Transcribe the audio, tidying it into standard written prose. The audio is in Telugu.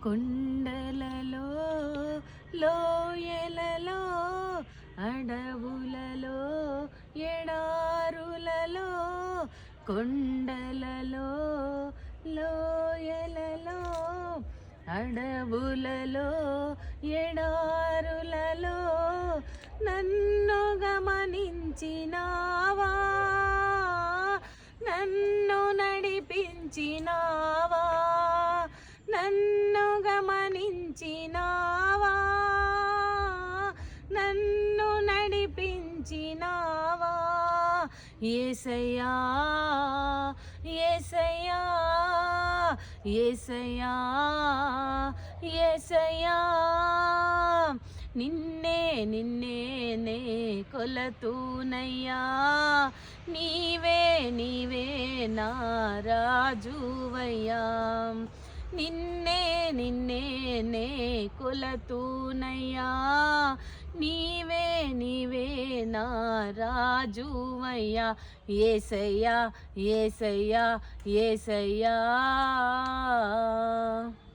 కొండలలో లోయలలో అడవులలో ఎడారులలో కొండలలో లోయలలో అడవులలో ఎడారులలో నన్ను గమనించినావా, నన్ను నడిపించినావా, నన్ను గమనించినావా, నన్ను నడిపించినావా. యేసయ్యా యేసయ్యా యేసయ్యా యేసయ్యా, నిన్నే నిన్నే నే కొలతూనయ్యా, నీవే నీవే నా రాజువయ్యా. నిన్నే నిన్నే నే కొలతూనయ్యా, నీవే నీవే నా రాజువయ్యా. యేసయ్యా యేసయ్యా యేసయ్యా.